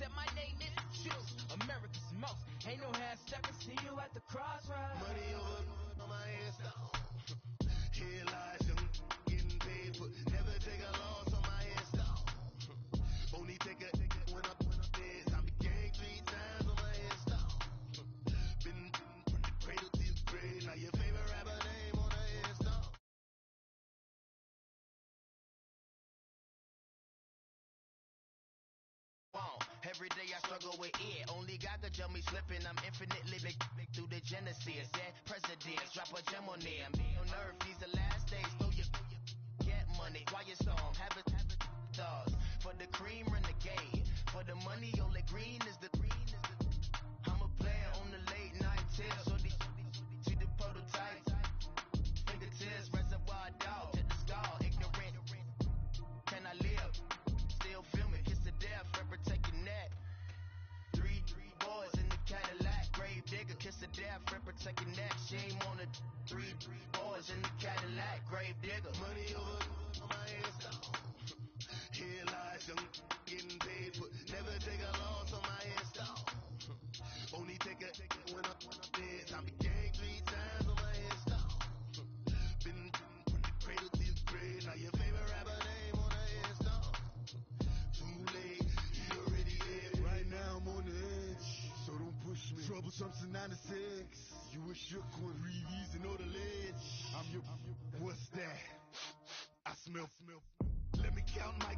said my name is Juice, America's most. Ain't no half stepping, see you at the crossroads. Money over on my headstone. Here lies young, getting paid for. Never take a loss on my headstone. Only take a when up this. I'm gang 3 times on my headstone. Been from the cradle to the grave. Now your favorite rapper name on a headstone. Every day I struggle with it. Only God could tell me slipping. I'm infinitely big through the Genesis. And presidents drop a gem on them. On earth, these the last days. Throw your get money. Quiet storm. Have it stars. For the cream, renegade. For the money, only green is the. I'm a player on the late night till. So these see the prototypes. Fingertips, reservoir dog. To the skull. Ignorant. Can I live? Still filming. Kiss the death. Protect your neck. Three boys in the Cadillac. Grave digger, kiss the death, friend, protect your neck. Shame on the three boys in the Cadillac. Grave digger. Money over on my headstone. Here lies young, getting paid for. Never take a loss on my headstone. Only take a when up this. I'm gang 3 times on my headstone. Been from the cradle to the grave. Now your favorite rapper name on a headstone. Too late. Right now I'm on the edge, so don't push me. Troublesome since 96. You a shook one, Reeves and know the ledge. I'm your, what's that? I smell. Let me count my,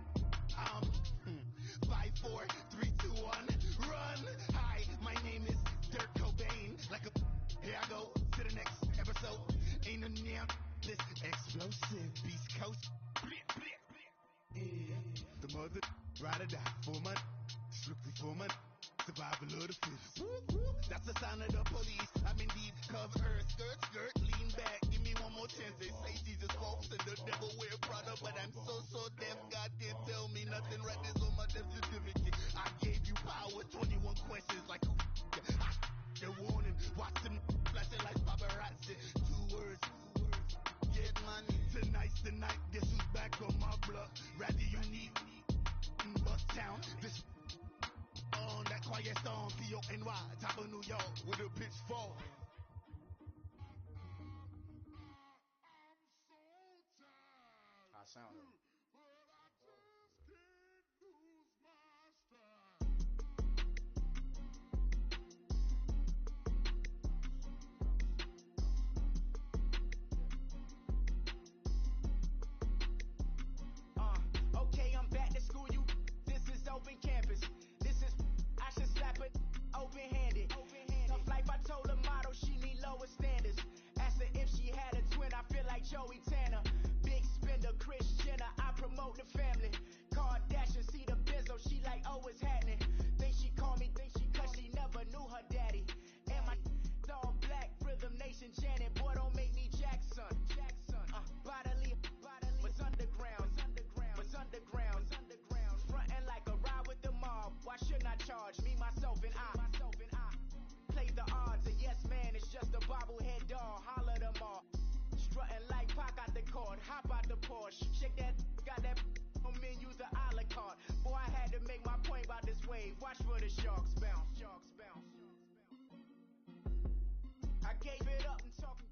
5, 4, 3, 2, 1, run. Hi, my name is Dirk Cobain. Like a, here I go to the next episode. Ain't a damn this explosive Beast Coast. The mother, ride or die for my. Strictly for my survival of the fittest. That's the sign of the police. I'm indeed cover earth, skirt, lean back. Give me one more chance. They say Jesus walks and the devil wear Prada, but I'm so deaf. God can't tell me nothing. Right this on my death certificate. I gave you power. 21 questions like who? They're warning. Watch them flashing like paparazzi. 2 words. Get money. Tonight's the night. Guess who's back on my block? Rather you need Bust Town. This. On that quiet storm, P-O-N-Y, top of New York, with a pitchfork. I sound it. Okay, I'm back to school, you. This is open campus. I should slap it open-handed. Tough life, I told her motto, she need lower standards. Asked her if she had a twin, I feel like Joey Tanner. Big spender, Chris Jenner, I promote the family. Kardashian, see the Benzo, she like, oh, it's happening. Think she call me, cause she never knew her daddy. And my all black, Rhythm Nation, Janet, boy, don't make me Jackson. Bodily, was underground. Frontin' like a ride with the mob. Why shouldn't I charge me, myself, and I? Play the odds, a yes man is just a bobblehead doll. Holler them all. Strutting like Pac out the court, hop out the Porsche. Shake that, got that on menu, the a la carte. Boy, I had to make my point about this wave. Watch for the sharks bounce. I gave it up and talking.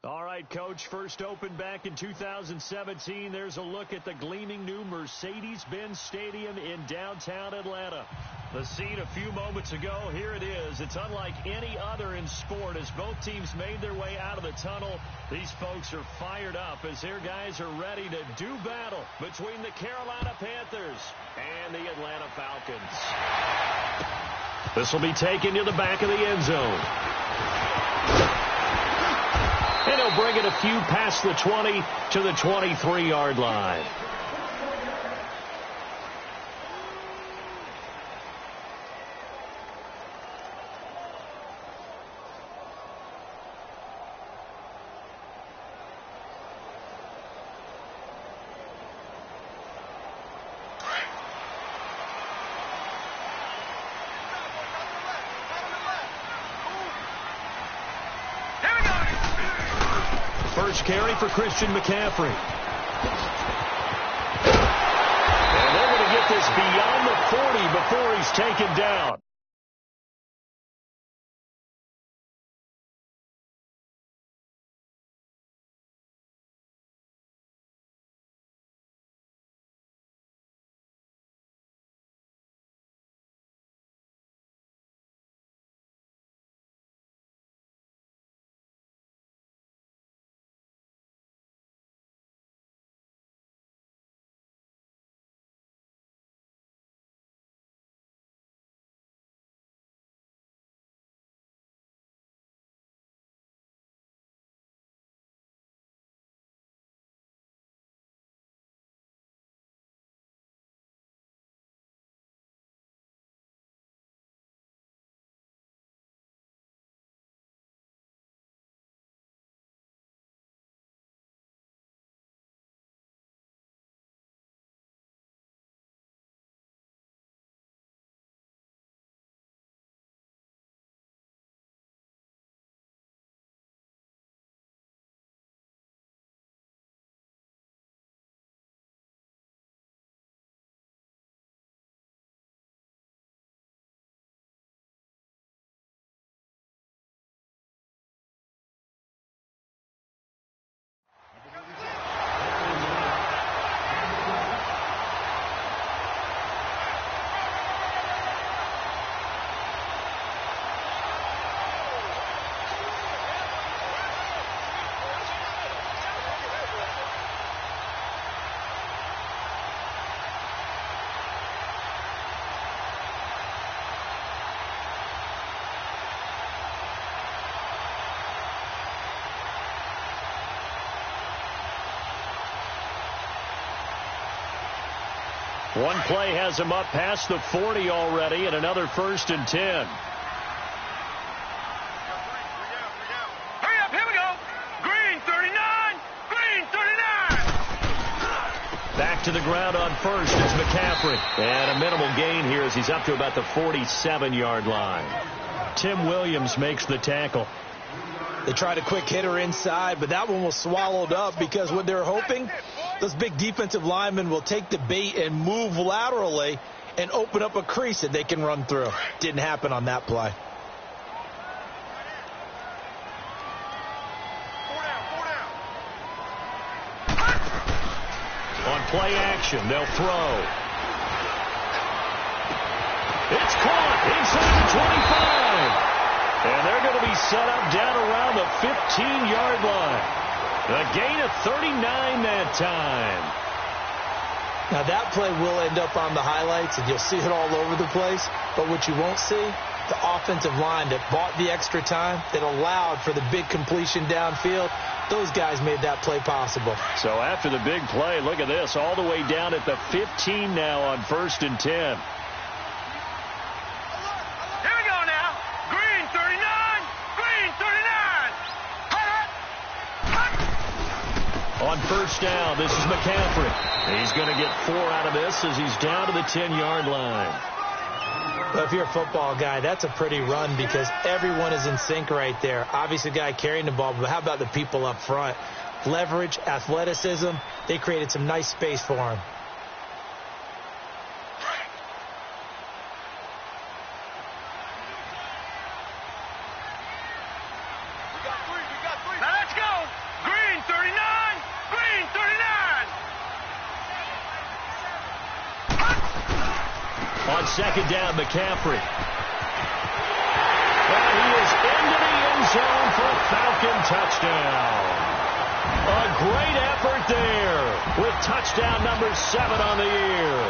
All right, Coach, first opened back in 2017. There's a look at the gleaming new Mercedes-Benz Stadium in downtown Atlanta. The scene a few moments ago, here it is. It's unlike any other in sport as both teams made their way out of the tunnel. These folks are fired up as their guys are ready to do battle between the Carolina Panthers and the Atlanta Falcons. This will be taken to the back of the end zone. And he'll bring it a few past the 20 to the 23-yard line. First carry for Christian McCaffrey. And they're going to get this beyond the 40 before he's taken down. One play has him up past the 40 already, and another 1st and 10. Hurry up, here we go. Green 39, green 39. Back to the ground on first is McCaffrey. And a minimal gain here as he's up to about the 47-yard line. Tim Williams makes the tackle. They tried a quick hitter inside, but that one was swallowed up because what they're hoping, those big defensive linemen will take the bait and move laterally and open up a crease that they can run through. Didn't happen on that play. On play action, they'll throw. It's caught inside the 25. And they're going to be set up down around the 15-yard line. A gain of 39 that time. Now that play will end up on the highlights, and you'll see it all over the place. But what you won't see, the offensive line that bought the extra time, that allowed for the big completion downfield, those guys made that play possible. So after the big play, look at this, all the way down at the 15 now on 1st and 10. On first down, this is McCaffrey. He's going to get 4 out of this as he's down to the 10-yard line. Well, if you're a football guy, that's a pretty run because everyone is in sync right there. Obviously, the guy carrying the ball, but how about the people up front? Leverage, athleticism, they created some nice space for him. On second down, McCaffrey. And he is into the end zone for a Falcon touchdown. A great effort there with touchdown number 7 on the year.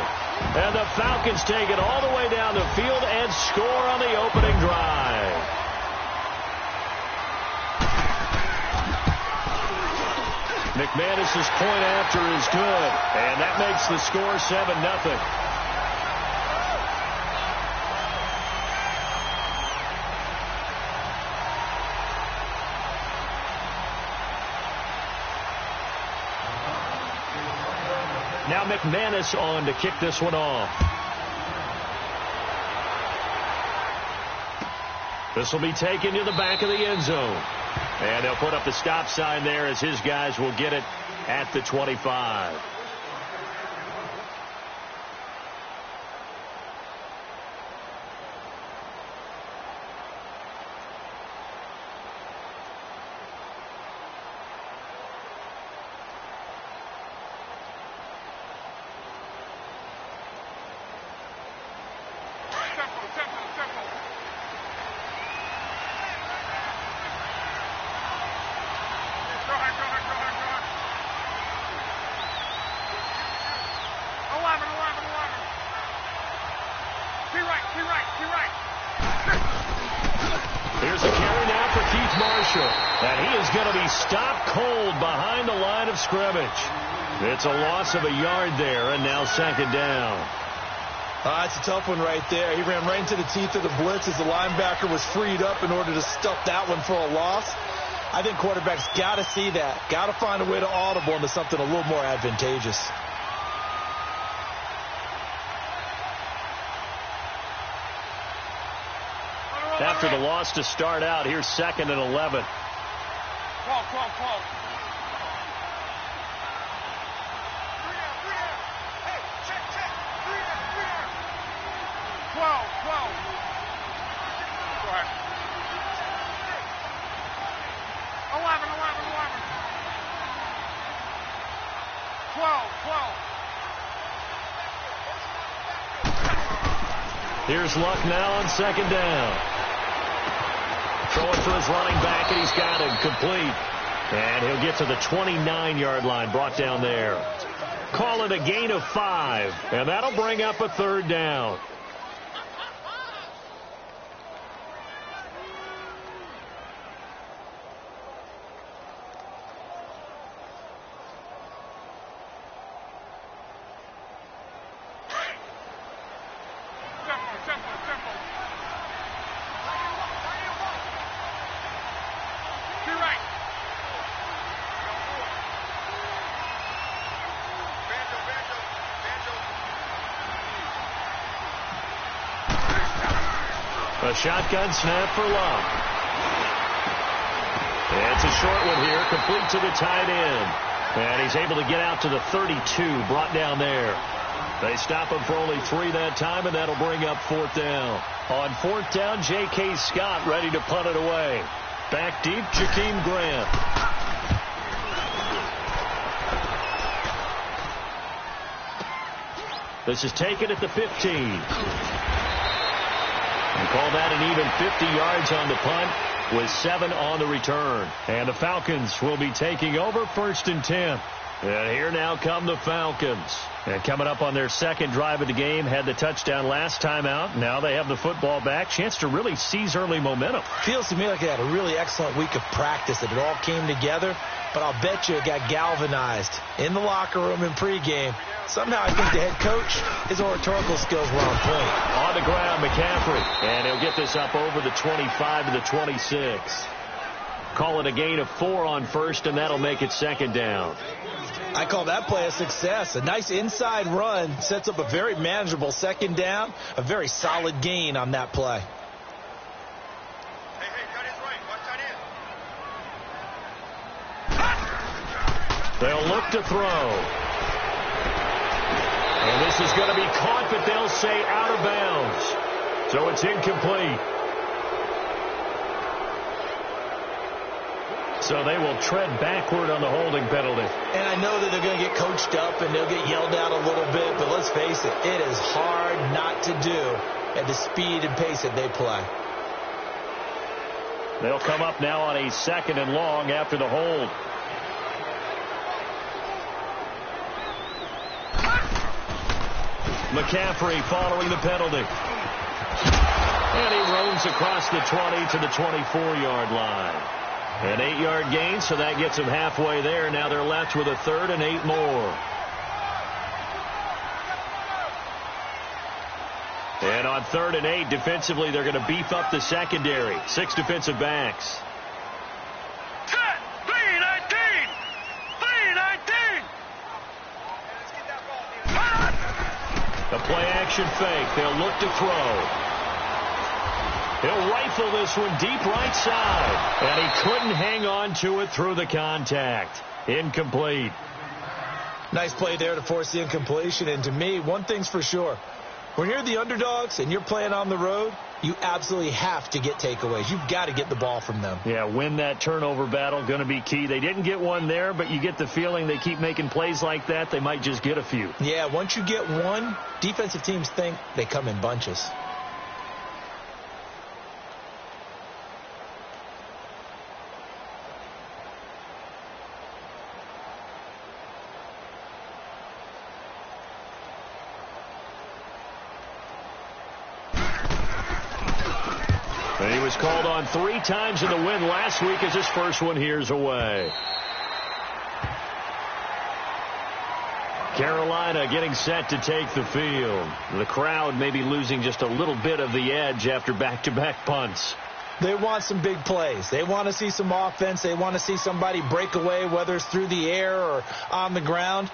And the Falcons take it all the way down the field and score on the opening drive. McManus's point after is good, and that makes the score 7-0. Now McManus on to kick this one off. This will be taken to the back of the end zone. And they'll put up the stop sign there as his guys will get it at the 25. is going to be stopped cold behind the line of scrimmage. It's a loss of a yard there, and now second down. That's a tough one right there. He ran right into the teeth of the blitz as the linebacker was freed up in order to stuff that one for a loss. I think quarterbacks got to see that. Got to find a way to audible into something a little more advantageous. After the loss to start out, here's 2nd and 11. 12. Here's Luck now on second down. Throwing for his running back, and he's got him complete. And he'll get to the 29-yard line, brought down there. Call it a gain of 5, and that'll bring up a third down. A shotgun snap for Luck. It's a short one here, complete to the tight end. And he's able to get out to the 32, brought down there. They stop him for only 3 that time, and that'll bring up 4th down. On 4th down, J.K. Scott ready to punt it away. Back deep, Jakeem Grant. This is taken at the 15. And call that an even 50 yards on the punt with 7 on the return. And the Falcons will be taking over 1st and 10. And here now come the Falcons. And coming up on their second drive of the game, had the touchdown last time out. Now they have the football back. Chance to really seize early momentum. Feels to me like they had a really excellent week of practice, that it all came together. But I'll bet you it got galvanized in the locker room in pregame. Somehow I think the head coach, his oratorical skills were on point. On the ground, McCaffrey. And he'll get this up over the 25 to the 26. Call it a gain of 4 on 1st, and that'll make it 2nd down. I call that play a success. A nice inside run sets up a very manageable 2nd down. A very solid gain on that play. They'll look to throw. And this is going to be caught, but they'll say out of bounds. So it's incomplete. So they will tread backward on the holding penalty. And I know that they're going to get coached up and they'll get yelled at a little bit, but let's face it, it is hard not to do at the speed and pace that they play. They'll come up now on a 2nd and long after the hold. McCaffrey following the penalty. And he roams across the 20 to the 24-yard line. An 8-yard gain, so that gets them halfway there. Now they're left with a 3rd and 8 more. And on 3rd and 8, defensively, they're going to beef up the secondary. 6 defensive backs. The play-action fake. They'll look to throw. He'll rifle this one deep right side. And he couldn't hang on to it through the contact. Incomplete. Nice play there to force the incompletion. And to me, one thing's for sure. When you're the underdogs and you're playing on the road, you absolutely have to get takeaways. You've got to get the ball from them. Yeah, win that turnover battle, going to be key. They didn't get one there, but you get the feeling they keep making plays like that, they might just get a few. Yeah, once you get one, defensive teams think they come in bunches. And he was called on 3 times in the win last week as his first one here's away. Carolina getting set to take the field. The crowd may be losing just a little bit of the edge after back-to-back punts. They want some big plays. They want to see some offense. They want to see somebody break away, whether it's through the air or on the ground.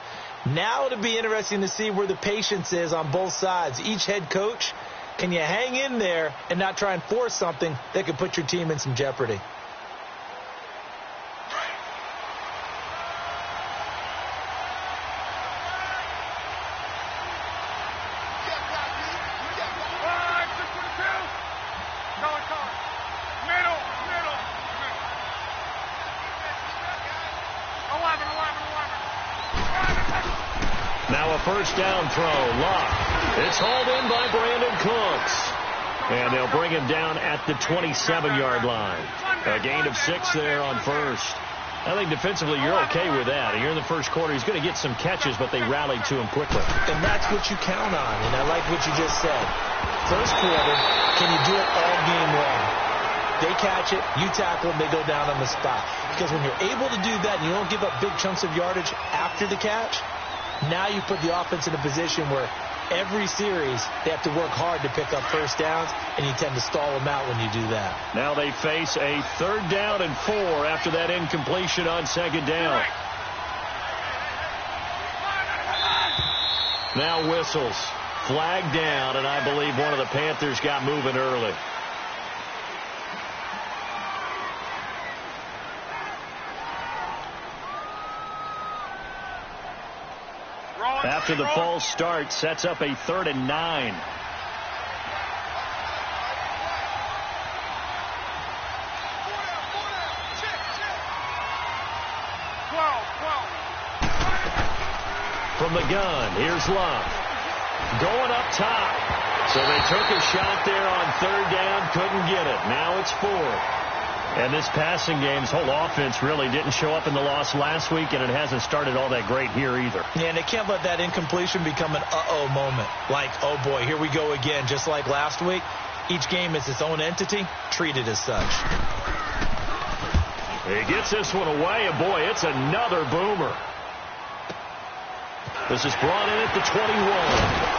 Now it'll be interesting to see where the patience is on both sides. Each head coach, can you hang in there and not try and force something that could put your team in some jeopardy? First down throw, Locke. It's hauled in by Brandon Cooks. And they'll bring him down at the 27-yard line. A gain of 6 there on first. I think defensively you're okay with that. Here in the first quarter, he's going to get some catches, but they rallied to him quickly. And that's what you count on, and I like what you just said. First quarter, can you do it all game long? They catch it, you tackle them, they go down on the spot. Because when you're able to do that and you don't give up big chunks of yardage after the catch, now you put the offense in a position where every series they have to work hard to pick up first downs, and you tend to stall them out when you do that. Now they face a 3rd down and 4 after that incompletion on 2nd down. Now whistles. Flag down, and I believe one of the Panthers got moving early. After the false start, sets up a 3rd and 9. From the gun, here's Love. Going up top. So they took a shot there on 3rd down, couldn't get it. Now it's 4th. And this passing game's whole offense really didn't show up in the loss last week, and it hasn't started all that great here either. Yeah, and they can't let that incompletion become an uh-oh moment. Like, oh boy, here we go again. Just like last week, each game is its own entity, treated as such. He gets this one away, and boy, it's another boomer. This is brought in at the 21.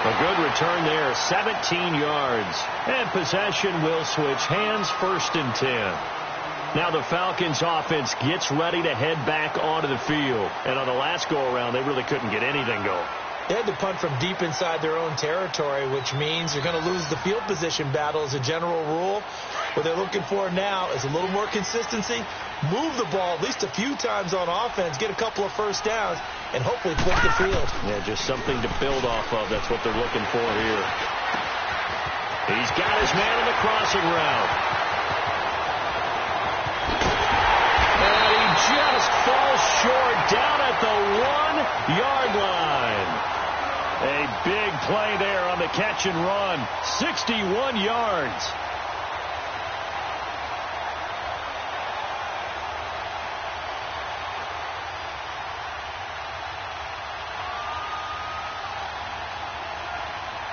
A good return there, 17 yards. And possession will switch hands, 1st and 10. Now the Falcons offense gets ready to head back onto the field. And on the last go-around, they really couldn't get anything going. They had to punt from deep inside their own territory, which means you're going to lose the field position battle as a general rule. What they're looking for now is a little more consistency, move the ball at least a few times on offense, get a couple of first downs, and hopefully flip the field. Yeah, just something to build off of. That's what they're looking for here. He's got his man in the crossing route. And he just falls short down at the 1-yard line. A big play there on the catch and run. 61 yards.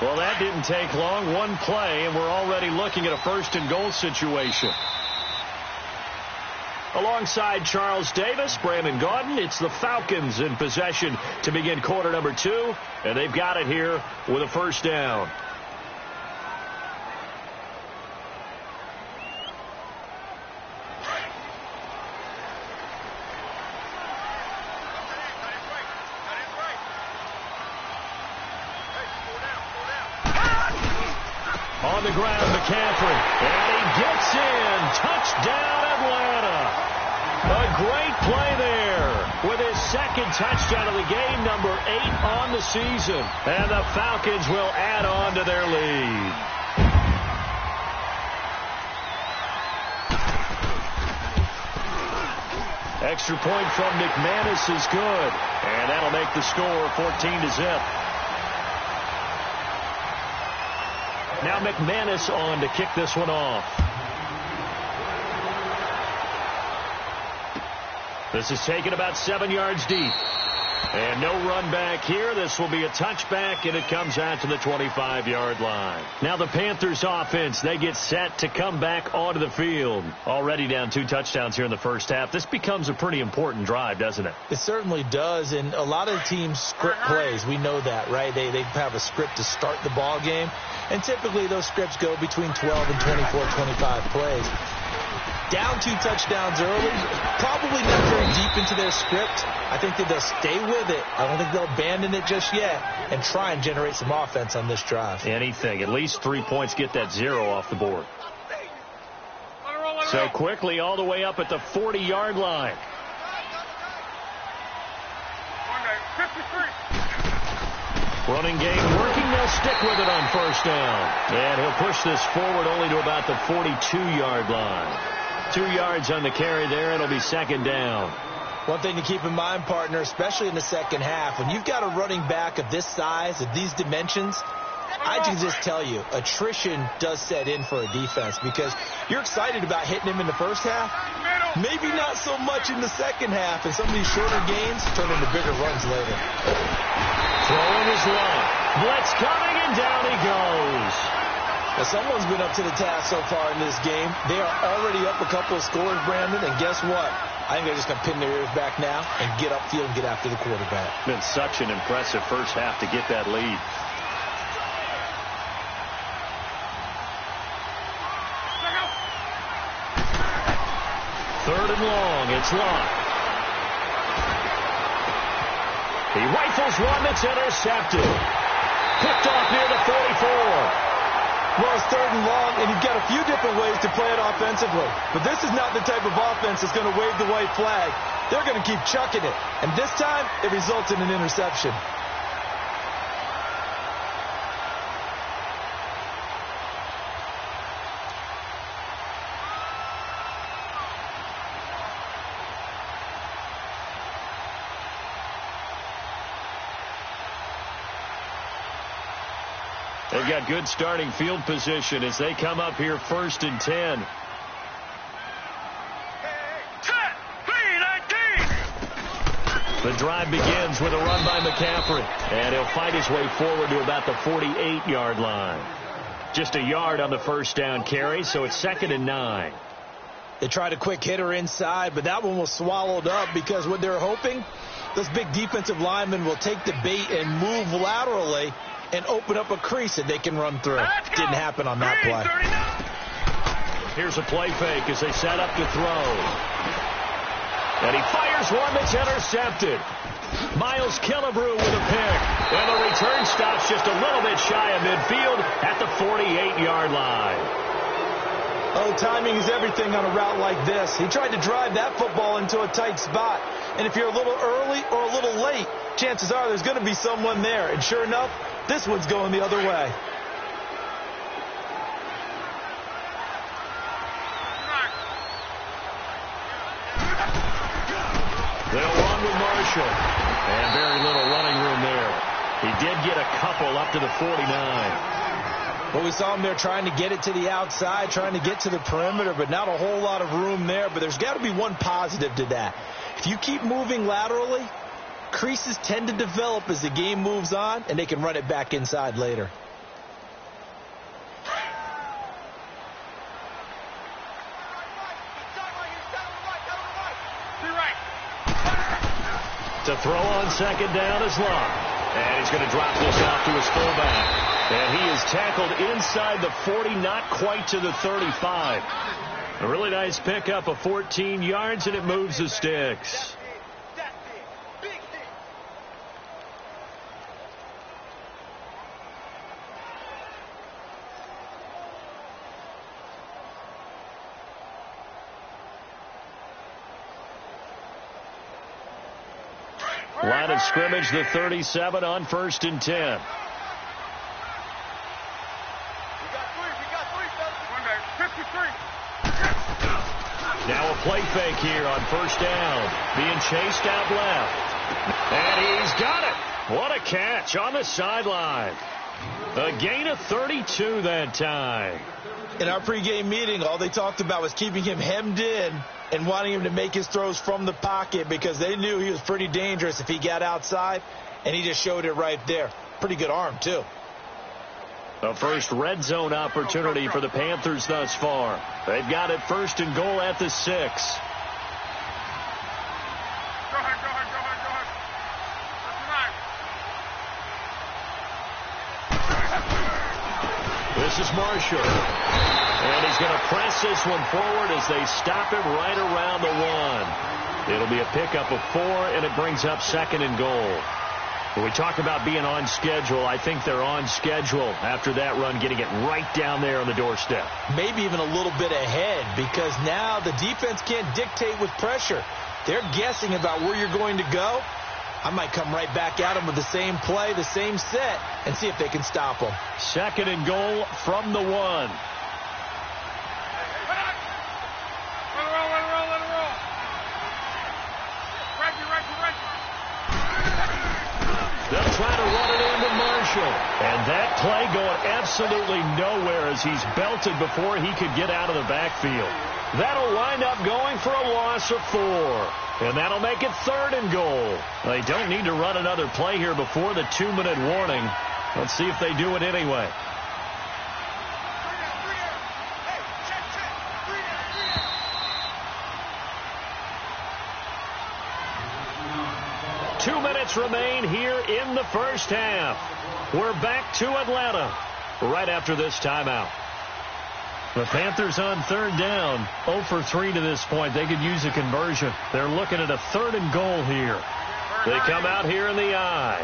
Well, that didn't take long. One play, and we're already looking at a 1st and goal situation. Alongside Charles Davis, Brandon Gaudin, it's the Falcons in possession to begin quarter number 2, and they've got it here with a 1st down. On the ground, McCaffrey, and he gets in. Touchdown, Atlanta. A great play there with his 2nd touchdown of the game, number 8 on the season. And the Falcons will add on to their lead. Extra point from McManus is good, and that'll make the score 14-0. Now McManus on to kick this one off. This is taken about 7 yards deep. And no run back here. This will be a touchback, and it comes out to the 25-yard line. Now the Panthers offense, they get set to come back onto the field. Already down 2 touchdowns here in the first half. This becomes a pretty important drive, doesn't it? It certainly does, and a lot of teams script plays. We know that, right? They have a script to start the ball game, and typically those scripts go between 12 and 24, 25 plays. Down 2 touchdowns early, probably not very deep into their script. I think that they'll stay with it. I don't think they'll abandon it just yet and try and generate some offense on this drive. Anything. At least 3 points, get that 0 off the board. So quickly all the way up at the 40-yard line. Running game working. They'll stick with it on first down. And he'll push this forward only to about the 42-yard line. 2 yards on the carry there. It'll be second down. One thing to keep in mind, partner, especially in the second half, when you've got a running back of this size, of these dimensions, I can just tell you, attrition does set in for a defense because you're excited about hitting him in the first half. Maybe not so much in the second half, and some of these shorter gains turn into bigger runs later. Throwing his long. Blitz coming, and down he goes. Now, someone's been up to the task so far in this game. They are already up a couple of scores, Brandon, and guess what? I think they're just going to pin their ears back now and get upfield and get after the quarterback. Been such an impressive first half to get that lead. Third and long. It's locked. He rifles one that's intercepted. Picked off near the 44. Well, it's third and long, and you've got a few different ways to play it offensively. But this is not the type of offense that's going to wave the white flag. They're going to keep chucking it. And this time, it results in an interception. They've got good starting field position as they come up here 1st and 10. The drive begins with a run by McCaffrey, and he'll fight his way forward to about the 48-yard line. Just a yard on the first down carry, so it's 2nd and 9. They tried a quick hitter inside, but that one was swallowed up because what they're hoping, this big defensive lineman will take the bait and move laterally and open up a crease that they can run through. Didn't happen on that play. Here's a play fake as they set up to throw. And he fires one that's intercepted. Miles Killebrew with a pick. And the return stops just a little bit shy of midfield at the 48-yard line. Oh, timing is everything on a route like this. He tried to drive that football into a tight spot. And if you're a little early or a little late, chances are there's going to be someone there. And sure enough, this one's going the other way. They'll run with Marshall. And very little running room there. He did get a couple up to the 49. Well, we saw him there trying to get it to the outside, trying to get to the perimeter, but not a whole lot of room there. But there's got to be one positive to that. If you keep moving laterally, creases tend to develop as the game moves on, and they can run it back inside later. To throw on second down is Locke. And he's going to drop this off to his fullback. And he is tackled inside the 40, not quite to the 35. A really nice pickup of 14 yards, and it moves the sticks. Line of scrimmage, the 37 on 1st and 10. Now a play fake here on first down. Being chased out left. And he's got it. What a catch on the sideline. A gain of 32 that time. In our pregame meeting, all they talked about was keeping him hemmed in and wanting him to make his throws from the pocket because they knew he was pretty dangerous if he got outside, and he just showed it right there. Pretty good arm, too. The first red zone opportunity for the Panthers thus far. They've got it 1st and goal at the 6. Go ahead. This is Marshall. And he's going to press this one forward as they stop him right around the 1. It'll be a pickup of 4, and it brings up 2nd and goal. When we talk about being on schedule, I think they're on schedule after that run, getting it right down there on the doorstep. Maybe even a little bit ahead, because now the defense can't dictate with pressure. They're guessing about where you're going to go. I might come right back at them with the same play, the same set, and see if they can stop them. 2nd and goal from the 1. Let it roll. Reggie. They'll try to run it into Marshall. And that play going absolutely nowhere as he's belted before he could get out of the backfield. That'll wind up going for a loss of 4. And that'll make it 3rd and goal. They don't need to run another play here before the 2-minute warning. Let's see if they do it anyway. Two minutes remain here in the first half. We're back to Atlanta right after this timeout. The Panthers on 3rd down, 0 for 3 to this point. They could use a conversion. They're looking at a 3rd and goal here. They come out here in the I.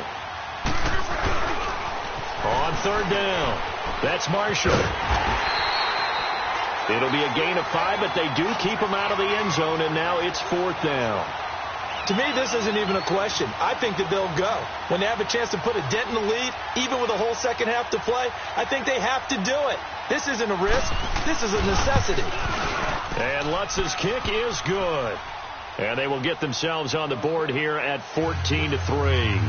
On 3rd down, that's Marshall. It'll be a gain of 5, but they do keep him out of the end zone, and now it's 4th down. To me, this isn't even a question. I think that they'll go. When they have a chance to put a dent in the lead, even with a whole second half to play, I think they have to do it. This isn't a risk. This is a necessity. And Lutz's kick is good. And they will get themselves on the board here at 14-3.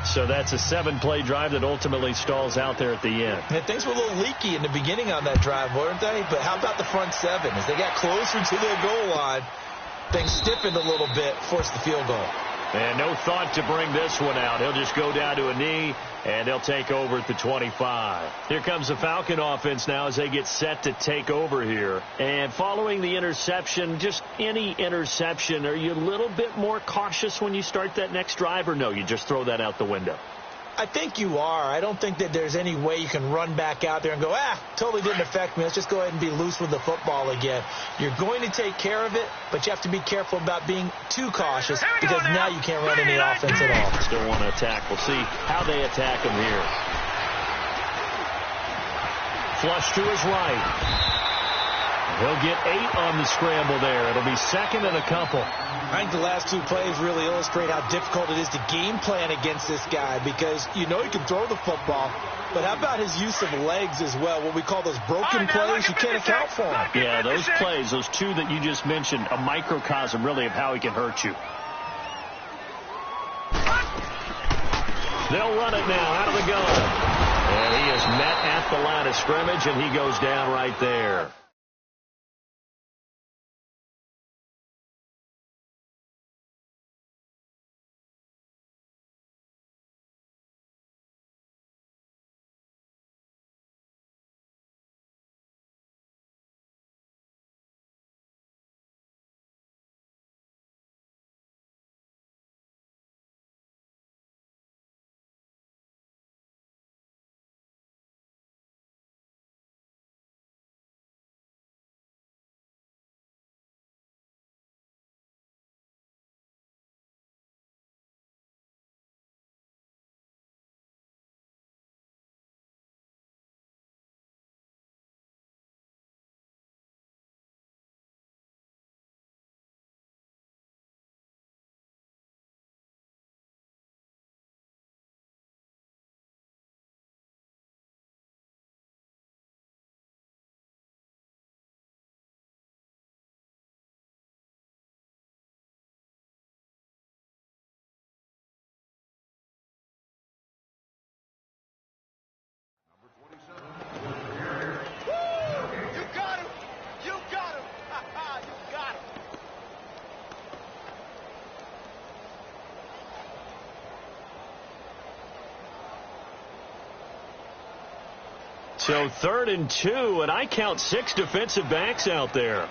So that's a 7-play drive that ultimately stalls out there at the end. And things were a little leaky in the beginning on that drive, weren't they? But how about the front 7? As they got closer to their goal line, things stiffened a little bit, forced the field goal. And no thought to bring this one out. He'll just go down to a knee, and they'll take over at the 25. Here comes the Falcon offense now as they get set to take over here. And following the interception, just any interception, are you a little bit more cautious when you start that next drive, or no, you just throw that out the window? I think you are. I don't think that there's any way you can run back out there and go, totally didn't affect me. Let's just go ahead and be loose with the football again. You're going to take care of it, but you have to be careful about being too cautious because now you can't run any offense at all. Still want to attack. We'll see how they attack him here. Flush to his right. He'll get 8 on the scramble there. It'll be 2nd and a couple. I think the last 2 plays really illustrate how difficult it is to game plan against this guy because you know he can throw the football, but how about his use of legs as well? What we call those broken plays, you can't account for them. Yeah, those plays, those 2 that you just mentioned, a microcosm really of how he can hurt you. They'll run it now out of the gun. And he is met at the line of scrimmage, and he goes down right there. So 3rd and 2, and I count 6 defensive backs out there.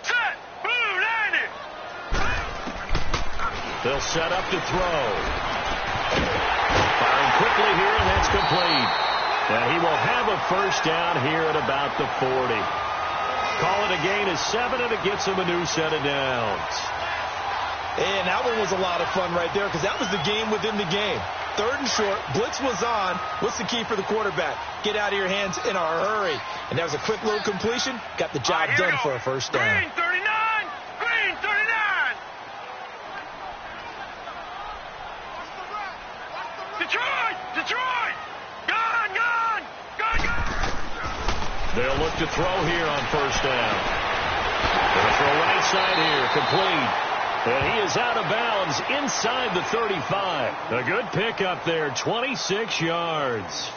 Set. Blue 90. They'll set up to throw. Firing quickly here, and that's complete. And he will have a first down here at about the 40. Call it a gain of 7, and it gets him a new set of downs. And that one was a lot of fun right there because that was the game within the game. 3rd and short, blitz was on. What's the key for the quarterback? Get out of your hands in a hurry. And that was a quick little completion. Got the job done for a first down. Green 39. Green 39. Detroit. Detroit. Gone. Gone. Gone. Gone. They'll look to throw here on first down. They'll throw right side here, complete. And he is out of bounds inside the 35. A good pickup there, 26 yards.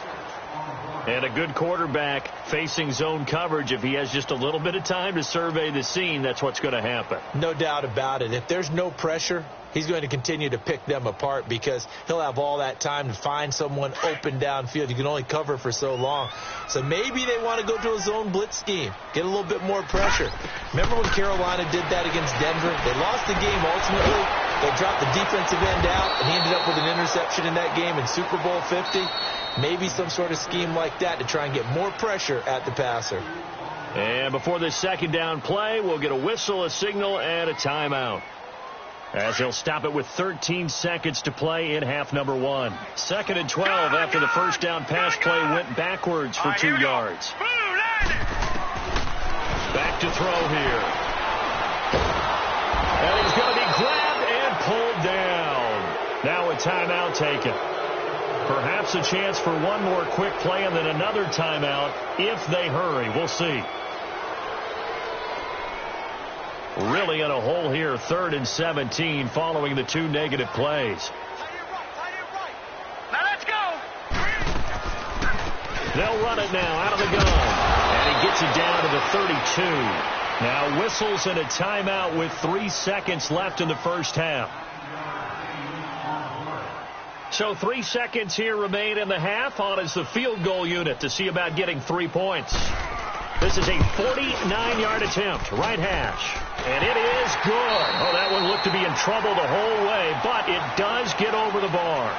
And a good quarterback facing zone coverage. If he has just a little bit of time to survey the scene, that's what's going to happen. No doubt about it. If there's no pressure, he's going to continue to pick them apart because he'll have all that time to find someone open downfield. You can only cover for so long. So maybe they want to go to a zone blitz scheme, get a little bit more pressure. Remember when Carolina did that against Denver? They lost the game ultimately. They dropped the defensive end out, and he ended up with an interception in that game in Super Bowl 50. Maybe some sort of scheme like that to try and get more pressure at the passer. And before this second down play, we'll get a whistle, a signal, and a timeout, as he'll stop it with 13 seconds to play in half number 1. 2nd and 12 after the first down pass play went backwards for 2 yards. Back to throw here. And he's going to be grabbed and pulled down. Now a timeout taken. Perhaps a chance for one more quick play and then another timeout if they hurry. We'll see. Really in a hole here, 3rd and 17 following the 2 negative plays. Now let's go. They'll run it now out of the gun. And he gets it down to the 32. Now whistles and a timeout with 3 seconds left in the first half. So 3 seconds here remain in the half. On is the field goal unit to see about getting 3 points. This is a 49-yard attempt, right hash. And it is good. Oh, that one looked to be in trouble the whole way, but it does get over the bar.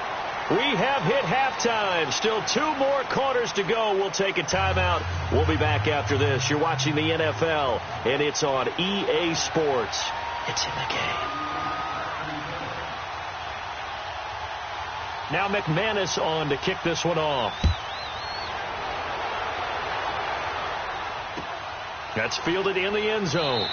We have hit halftime. Still 2 more quarters to go. We'll take a timeout. We'll be back after this. You're watching the NFL, and it's on EA Sports. It's in the game. Now McManus on to kick this one off. That's fielded in the end zone.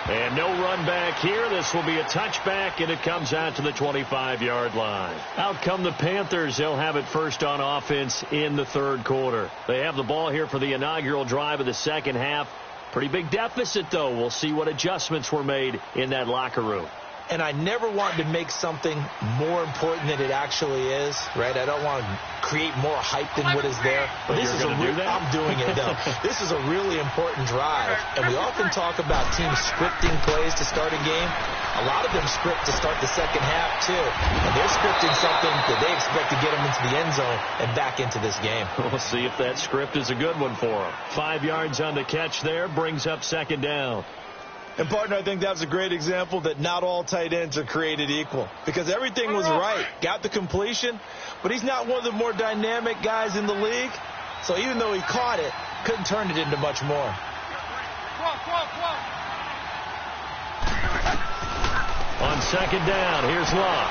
And no run back here. This will be a touchback, and it comes out to the 25-yard line. Out come the Panthers. They'll have it first on offense in the 3rd quarter. They have the ball here for the inaugural drive of the second half. Pretty big deficit, though. We'll see what adjustments were made in that locker room. And I never want to make something more important than it actually is, right? I don't want to create more hype than what is there. But this is I'm doing it, though. This is a really important drive. And we often talk about teams scripting plays to start a game. A lot of them script to start the second half, too. And they're scripting something that they expect to get them into the end zone and back into this game. We'll see if that script is a good one for them. 5 yards on the catch there, brings up second down. And, partner, I think that's a great example that not all tight ends are created equal. Because everything was right. Got the completion, but he's not one of the more dynamic guys in the league. So even though he caught it, couldn't turn it into much more. On second down, here's Love.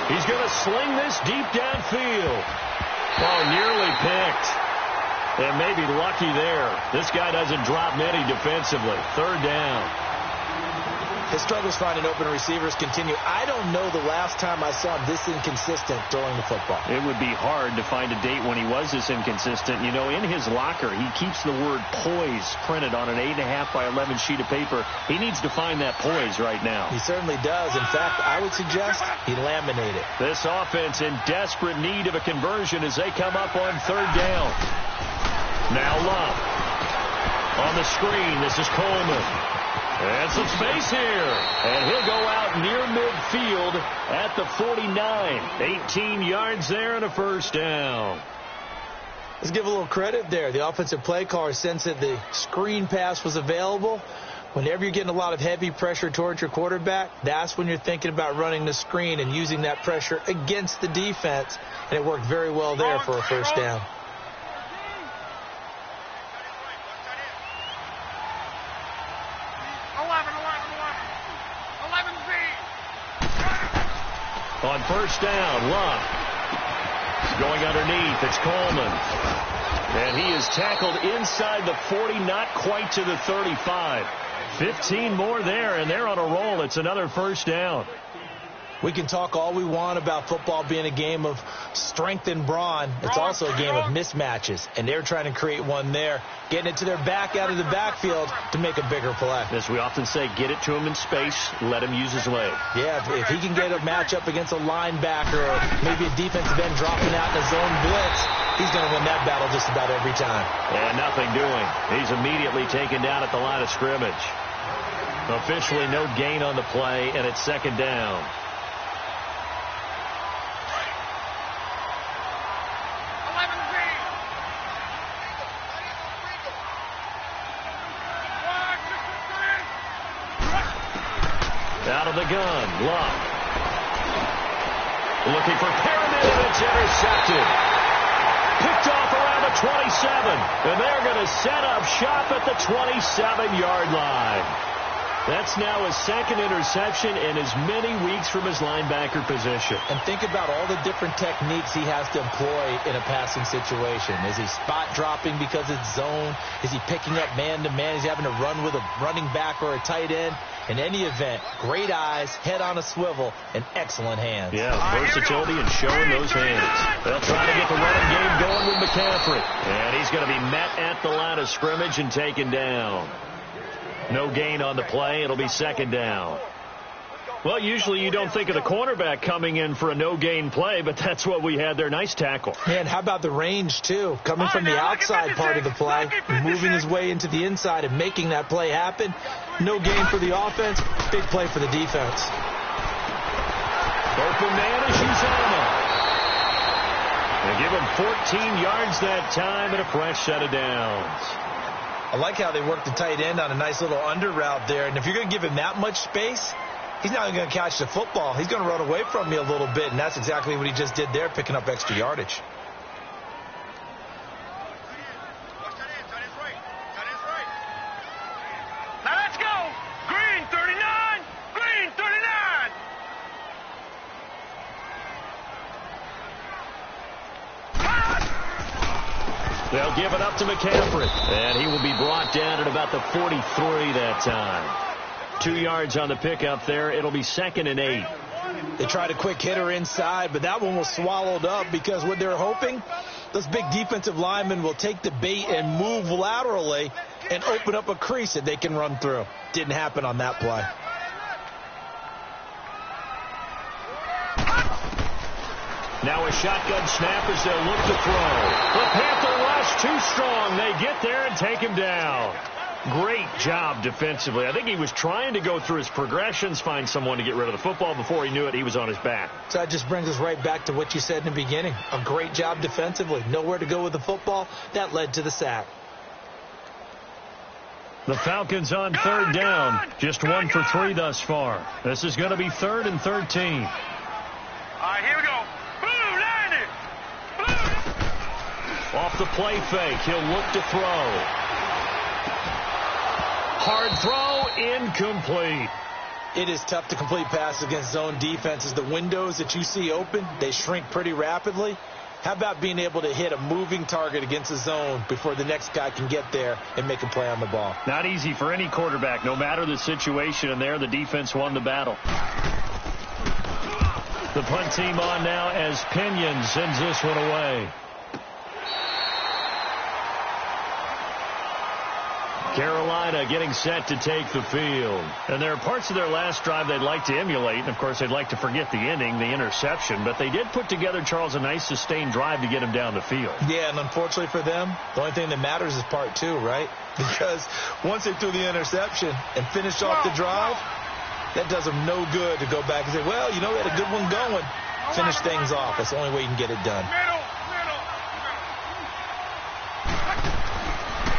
He's going to sling this deep downfield. Oh, nearly picked. And maybe lucky there. This guy doesn't drop many defensively. 3rd down. His struggles finding open receivers continue. I don't know the last time I saw him this inconsistent throwing the football. It would be hard to find a date when he was this inconsistent. You know, in his locker, he keeps the word poise printed on an 8.5 by 11 sheet of paper. He needs to find that poise right now. He certainly does. In fact, I would suggest he laminate it. This offense in desperate need of a conversion as they come up on 3rd down. Now Love. On the screen, this is Coleman. And some space here. And he'll go out near midfield at the 49. 18 yards there and a first down. Let's give a little credit there. The offensive play caller sensed that the screen pass was available. Whenever you're getting a lot of heavy pressure towards your quarterback, that's when you're thinking about running the screen and using that pressure against the defense. And it worked very well there for a first down. On first down, Love going underneath. It's Coleman. And he is tackled inside the 40, not quite to the 35. 15 more there, and they're on a roll. It's another first down. We can talk all we want about football being a game of strength and brawn. It's also a game of mismatches, and they're trying to create one there, getting it to their back out of the backfield to make a bigger play. As we often say, get it to him in space, let him use his leg. Yeah, if he can get a matchup against a linebacker or maybe a defensive end dropping out in a zone blitz, he's going to win that battle just about every time. And nothing doing. He's immediately taken down at the line of scrimmage. Officially no gain on the play, and it's second down. Out of the gun, Love. Looking for Pyramid, and it's intercepted. Picked off around the 27, and they're going to set up shop at the 27-yard line. That's now his second interception in as many weeks from his linebacker position. And think about all the different techniques he has to employ in a passing situation. Is he spot dropping because it's zone? Is he picking up man-to-man? Is he having to run with a running back or a tight end? In any event, great eyes, head on a swivel, and excellent hands. Yeah, versatility and showing those hands. They'll try to get the running game going with McCaffrey. And he's going to be met at the line of scrimmage and taken down. No gain on the play. It'll be second down. Well, usually you don't think of the cornerback coming in for a no-gain play, but that's what we had there. Nice tackle. Man, how about the range, too? Coming from the outside part of the play, moving his way into the inside and making that play happen. No gain for the offense, big play for the defense. Open man is Uzama. They give him 14 yards that time and a fresh set of downs. I like how they work the tight end on a nice little under route there. And if you're going to give him that much space, he's not going to catch the football. He's going to run away from me a little bit, and that's exactly what he just did there, picking up extra yardage. Now let's go. Green 39. Green 39. They'll give it up to McCaffrey, and he will be brought down at about the 43 that time. 2 yards on the pickup there. It'll be 2nd and 8. They tried a quick hitter inside, but that one was swallowed up because what they're hoping, those big defensive linemen will take the bait and move laterally and open up a crease that they can run through. Didn't happen on that play. Now a shotgun snap as they'll look to throw. The Panther rush too strong. They get there and take him down. Great job defensively. I think he was trying to go through his progressions, find someone to get rid of the football. Before he knew it, he was on his back. So that just brings us right back to what you said in the beginning. A great job defensively. Nowhere to go with the football. That led to the sack. The Falcons on third down. Just 1 for 3 thus far. This is going to be 3rd and 13. All right, here we go. Boom, landed. Boom. Off the play fake. He'll look to throw. Hard throw, incomplete. It is tough to complete passes against zone defenses. The windows that you see open, they shrink pretty rapidly. How about being able to hit a moving target against a zone before the next guy can get there and make a play on the ball? Not easy for any quarterback, no matter the situation, and there the defense won the battle. The punt team on now as Pinion sends this one away. Carolina getting set to take the field. And there are parts of their last drive they'd like to emulate. And, of course, they'd like to forget the inning, the interception. But they did put together, Charles, a nice sustained drive to get him down the field. Yeah, and unfortunately for them, the only thing that matters is part 2, right? Because once they threw the interception and finished off the drive, that does them no good to go back and say, well, you know, we had a good one going. Finish things off. That's the only way you can get it done.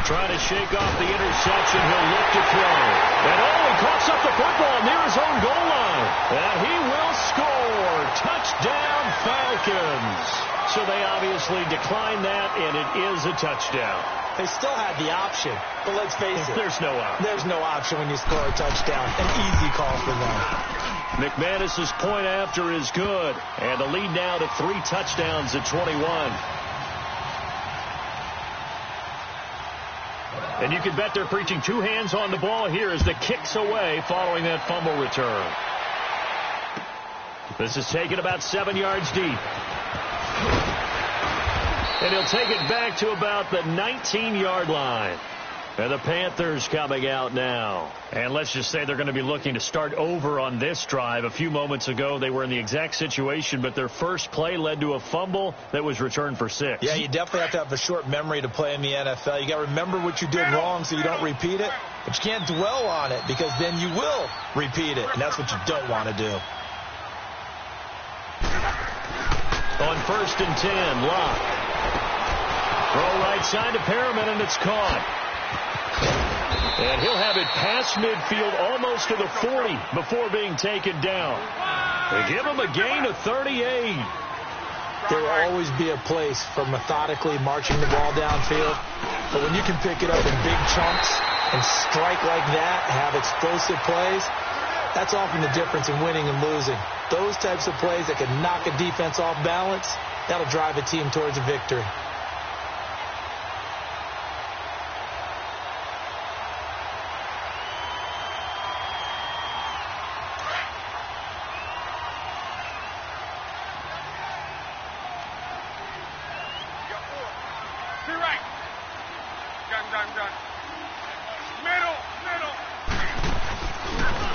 Trying to shake off the interception. He'll look to throw. And he coughs up the football near his own goal line. And he will score. Touchdown, Falcons. So they obviously declined that, and it is a touchdown. They still had the option, but let's face it. There's no option. There's no option when you score a touchdown. An easy call for them. McManus's point after is good. And the lead now to 3 touchdowns at 21. And you can bet they're preaching 2 hands on the ball here as the kick's away following that fumble return. This is taken about 7 yards deep. And he'll take it back to about the 19-yard line. And the Panthers coming out now. And let's just say they're going to be looking to start over on this drive. A few moments ago, they were in the exact situation, but their first play led to a fumble that was returned for 6. Yeah, you definitely have to have a short memory to play in the NFL. You got to remember what you did wrong so you don't repeat it. But you can't dwell on it because then you will repeat it, and that's what you don't want to do. On 1st and 10, Locke. Throw right side to Perriman, and it's caught. And he'll have it past midfield almost to the 40 before being taken down. They give him a gain of 38. There will always be a place for methodically marching the ball downfield. But when you can pick it up in big chunks and strike like that, have explosive plays, that's often the difference in winning and losing. Those types of plays that can knock a defense off balance, that'll drive a team towards a victory.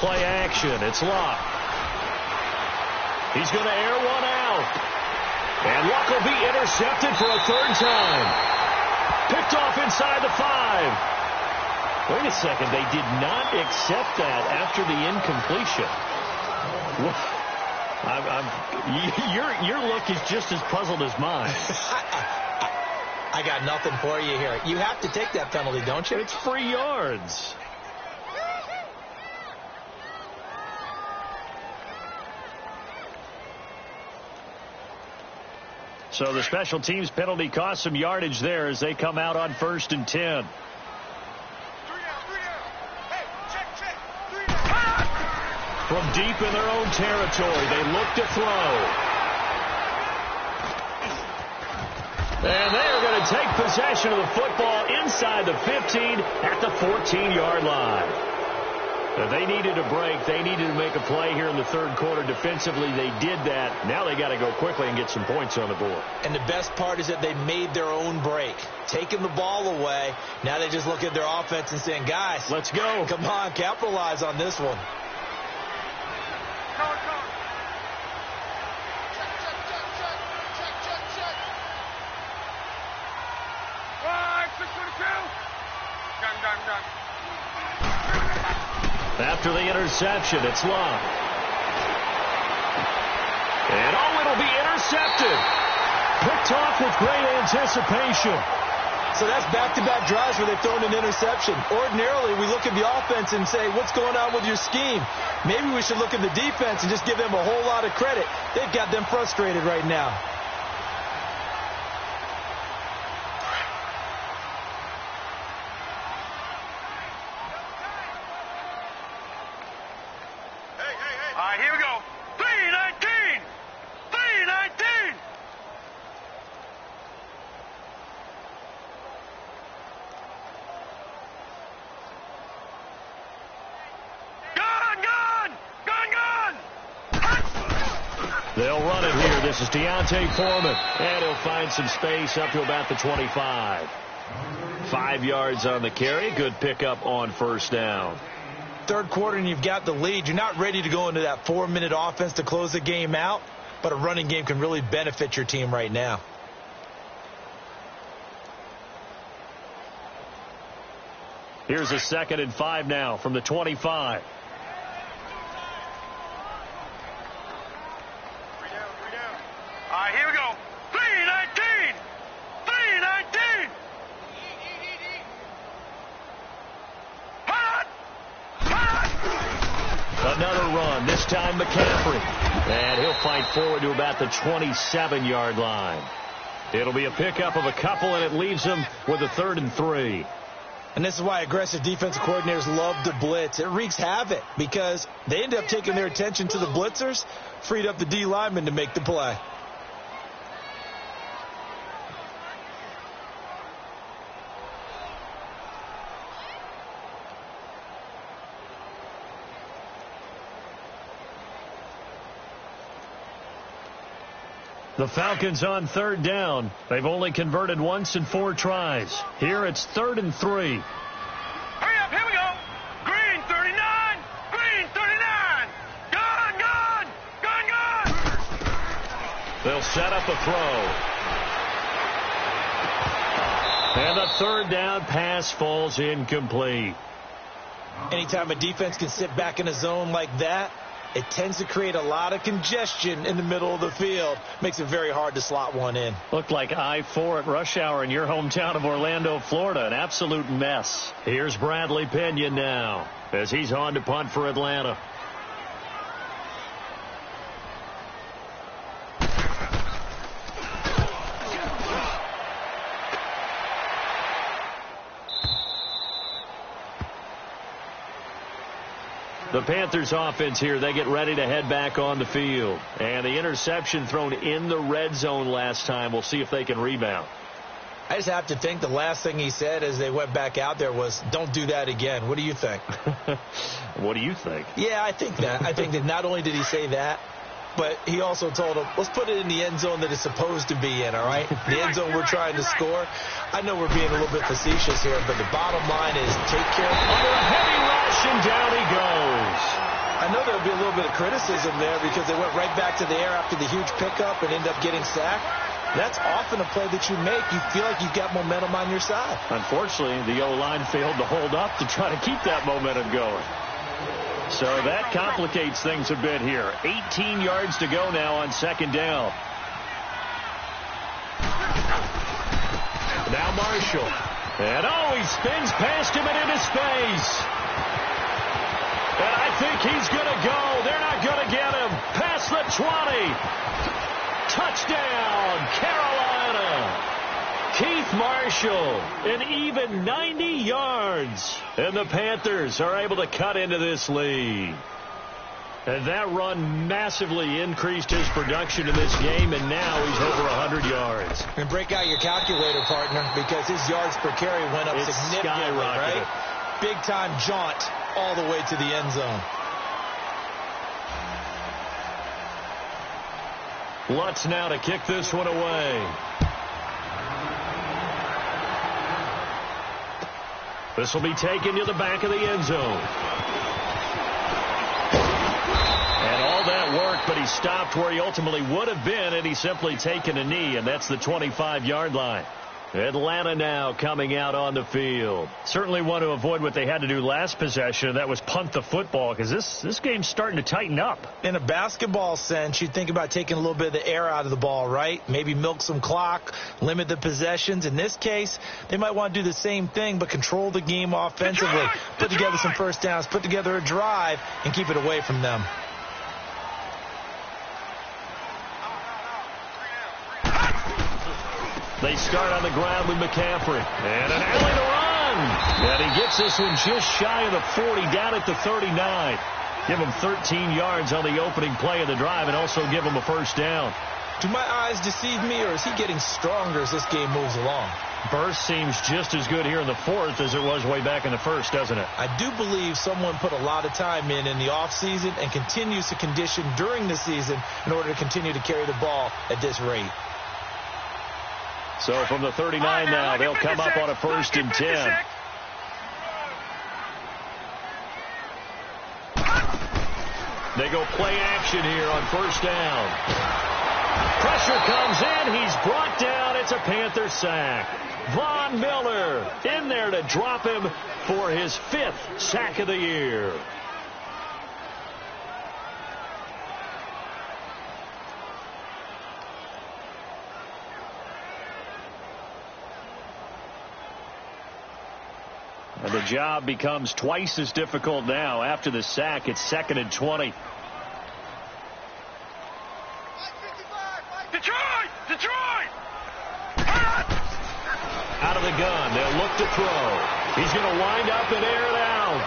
Play action. It's Locke. He's going to air one out. And Locke will be intercepted for a 3rd time. Picked off inside the 5. Wait a second. They did not accept that after the incompletion. Your look is just as puzzled as mine. I got nothing for you here. You have to take that penalty, don't you? It's free yards. So the special teams penalty cost some yardage there as they come out on 1st and 10. From deep in their own territory, they look to throw. And they are going to take possession of the football inside the 15 at the 14-yard line. They needed a break. They needed to make a play here in the 3rd quarter. Defensively, they did that. Now they got to go quickly and get some points on the board. And the best part is that they made their own break, taking the ball away. Now they just look at their offense and saying, guys, let's go. Come on, capitalize on this one. After the interception, it's Locke. And it'll be intercepted. Picked off with great anticipation. So that's back-to-back drives where they've thrown an interception. Ordinarily, we look at the offense and say, what's going on with your scheme? Maybe we should look at the defense and just give them a whole lot of credit. They've got them frustrated right now. All right, here we go. 3-19! 3-19! Gone! They'll run it here. This is Deontay Foreman. And he'll find some space up to about the 25. 5 yards on the carry. Good pickup on first down. Third quarter and you've got the lead. You're not ready to go into that 4-minute offense to close the game out, but a running game can really benefit your team right now. Here's a 2nd and 5 now from the 25. All right, here we go. 319! 319! Hot! Hot! Another run, this time McCaffrey. And he'll fight forward to about the 27-yard line. It'll be a pickup of a couple, and it leaves him with a 3rd and 3. And this is why aggressive defensive coordinators love to blitz. It wreaks havoc because they end up taking their attention to the blitzers, freed up the D lineman to make the play. The Falcons on 3rd down. They've only converted once in 4 tries. Here it's 3rd and 3. Hurry up, here we go. Green 39! Green 39! Gun, gun! Gun, gun! They'll set up a throw. And the 3rd down pass falls incomplete. Anytime a defense can sit back in a zone like that, it tends to create a lot of congestion in the middle of the field. Makes it very hard to slot one in. Looked like I-4 at rush hour in your hometown of Orlando, Florida. An absolute mess. Here's Bradley Pinion now as he's on to punt for Atlanta. The Panthers offense here, they get ready to head back on the field. And the interception thrown in the red zone last time. We'll see if they can rebound. I just have to think the last thing he said as they went back out there was, don't do that again. What do you think? What do you think? Yeah, I think that. I think that not only did he say that, but he also told him, let's put it in the end zone that it's supposed to be in, all right? The end zone we're trying to score. I know we're being a little bit facetious here, but the bottom line is take care of under a heavy rush, and down he goes. I know there'll be a little bit of criticism there because they went right back to the air after the huge pickup and end up getting sacked. That's often a play that you make. You feel like you've got momentum on your side. Unfortunately, the O-line failed to hold up to try to keep that momentum going. So that complicates things a bit here. 18 yards to go now on 2nd down. Now Marshall. And he spins past him and into space. And I think he's going to go. They're not going to get him. Past the 20. Touchdown, Carolina. Keith Marshall, an even 90 yards. And the Panthers are able to cut into this lead. And that run massively increased his production in this game, and now he's over 100 yards. And break out your calculator, partner, because his yards per carry went up significantly, right? Big-time jaunt all the way to the end zone. Lutz now to kick this one away. This will be taken to the back of the end zone. And all that work, but he stopped where he ultimately would have been, and he's simply taken a knee, and that's the 25-yard line. Atlanta now coming out on the field. Certainly want to avoid what they had to do last possession, and that was punt the football, because this game's starting to tighten up. In a basketball sense, you think about taking a little bit of the air out of the ball, right? Maybe milk some clock, limit the possessions. In this case, they might want to do the same thing, but control the game offensively. Put together some first downs, put together a drive, and keep it away from them. They start on the ground with McCaffrey. And an alley to run. And he gets this one just shy of the 40, down at the 39. Give him 13 yards on the opening play of the drive and also give him a first down. Do my eyes deceive me, or is he getting stronger as this game moves along? Burst seems just as good here in the 4th as it was way back in the 1st, doesn't it? I do believe someone put a lot of time in the offseason and continues to condition during the season in order to continue to carry the ball at this rate. So from the 39 now, they'll come up on a 1st and 10. They go play action here on 1st down. Pressure comes in. He's brought down. It's a Panther sack. Von Miller in there to drop him for his 5th sack of the year. And the job becomes twice as difficult now. After the sack, it's 2nd and 20. Detroit! Out of the gun. They'll look to throw. He's going to wind up and air it out.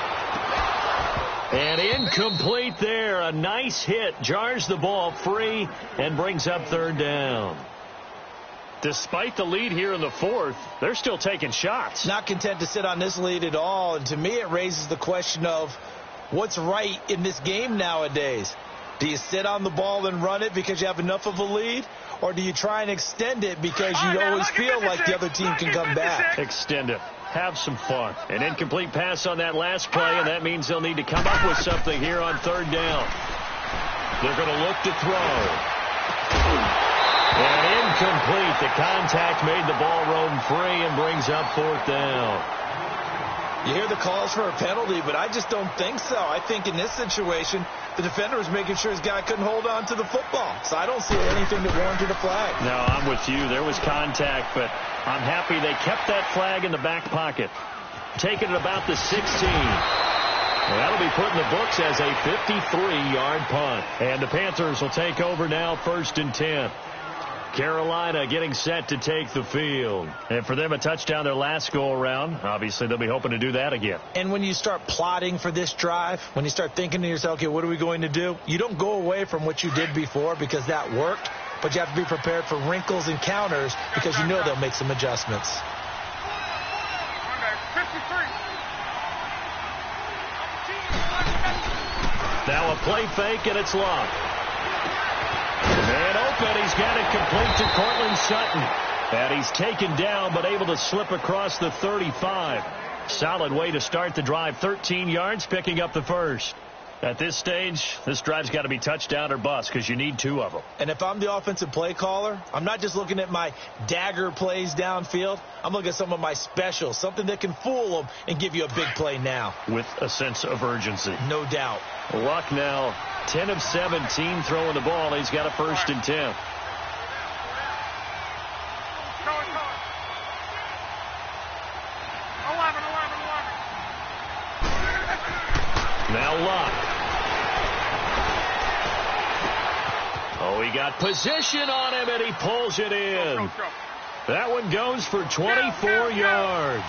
And incomplete there. A nice hit. Jars the ball free and brings up 3rd down. Despite the lead here in the 4th, they're still taking shots. Not content to sit on this lead at all. And to me, it raises the question of what's right in this game nowadays. Do you sit on the ball and run it because you have enough of a lead? Or do you try and extend it because you always feel like the other team can come back? Extend it. Have some fun. An incomplete pass on that last play, and that means they'll need to come up with something here on 3rd down. They're going to look to throw. And incomplete. The contact made the ball roam free and brings up 4th down. You hear the calls for a penalty, but I just don't think so. I think in this situation, the defender was making sure his guy couldn't hold on to the football. So I don't see anything that warranted a flag. No, I'm with you. There was contact, but I'm happy they kept that flag in the back pocket. Taking it about the 16. Well, that'll be put in the books as a 53-yard punt. And the Panthers will take over now, 1st and 10. Carolina getting set to take the field. And for them, a touchdown their last go-around. Obviously, they'll be hoping to do that again. And when you start plotting for this drive, when you start thinking to yourself, okay, what are we going to do? You don't go away from what you did before because that worked, but you have to be prepared for wrinkles and counters because you know they'll make some adjustments. Now a play fake, and it's Luck. Man open, he's got it complete to Cortland Sutton. And he's taken down, but able to slip across the 35. Solid way to start the drive. 13 yards, picking up the 1st. At this stage, this drive's got to be touchdown or bust because you need 2 of them. And if I'm the offensive play caller, I'm not just looking at my dagger plays downfield. I'm looking at some of my specials, something that can fool them and give you a big play now. With a sense of urgency. No doubt. Luck now 10 of 17 throwing the ball. He's got a 1st and 10. Now Luck. Oh, he got position on him, and he pulls it in. That one goes for 24 yards.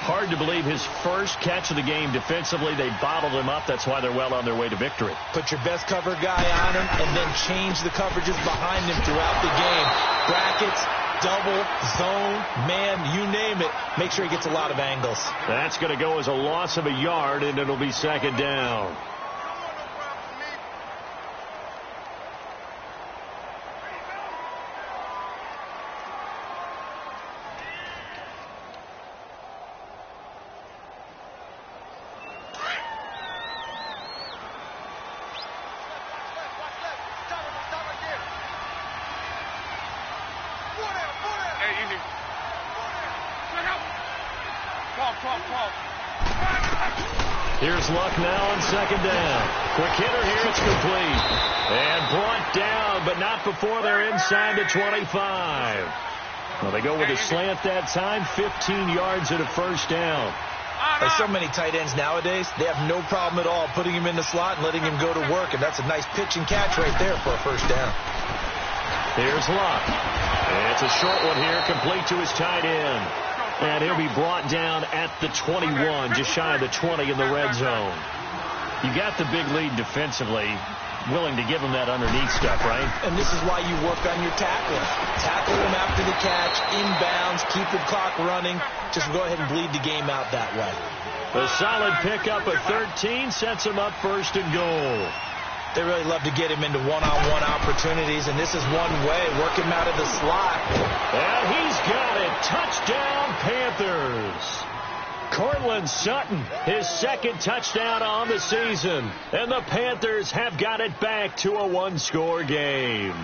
Hard to believe his first catch of the game defensively. They bottled him up. That's why they're well on their way to victory. Put your best cover guy on him and then change the coverages behind him throughout the game. Brackets, double, zone, man, you name it. Make sure he gets a lot of angles. That's going to go as a loss of a yard, and it'll be 2nd down. Here's Luck now on 2nd down. Quick hitter here, it's complete. And brought down, but not before they're inside the 25. Well, they go with a slant that time, 15 yards at a 1st down. There's so many tight ends nowadays, they have no problem at all putting him in the slot and letting him go to work, and that's a nice pitch and catch right there for a 1st down. Here's Luck. And it's a short one here, complete to his tight end. And he'll be brought down at the 21, just shy of the 20 in the red zone. You got the big lead defensively, willing to give him that underneath stuff, right? And this is why you work on your tackling. Tackle him after the catch, inbounds, keep the clock running. Just go ahead and bleed the game out that way. A solid pickup at 13 sets him up 1st and goal. They really love to get him into one-on-one opportunities, and this is one way. Work him out of the slot. And he's got it. Touchdown, Panthers. Cortland Sutton, his second touchdown on the season. And the Panthers have got it back to a one-score game.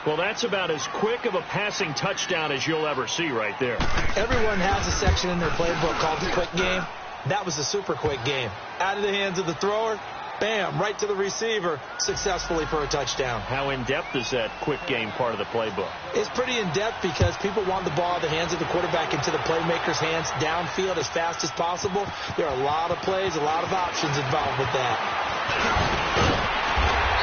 Well, that's about as quick of a passing touchdown as you'll ever see right there. Everyone has a section in their playbook called the quick game. That was a super quick game. Out of the hands of the thrower, bam, right to the receiver, successfully for a touchdown. How in-depth is that quick game part of the playbook? It's pretty in-depth because people want the ball in the hands of the quarterback into the playmaker's hands downfield as fast as possible. There are a lot of plays, a lot of options involved with that.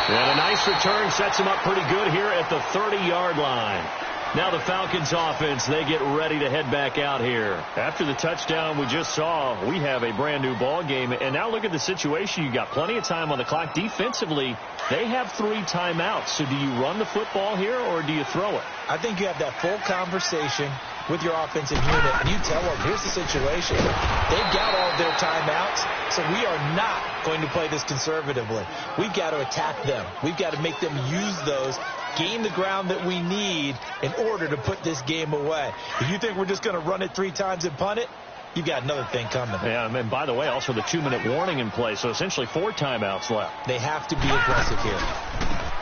And a nice return sets him up pretty good here at the 30-yard line. Now the Falcons offense, they get ready to head back out here. After the touchdown we just saw, we have a brand new ball game. And now look at the situation. You got plenty of time on the clock. Defensively, they have 3 timeouts. So do you run the football here or do you throw it? I think you have that full conversation with your offensive unit, and you tell them, here's the situation. They've got all of their timeouts, so we are not going to play this conservatively. We've got to attack them. We've got to make them use those, gain the ground that we need in order to put this game away. If you think we're just going to run it 3 times and punt it, you've got another thing coming. Yeah, and by the way, also the 2-minute warning in play, so essentially 4 timeouts left. They have to be aggressive here.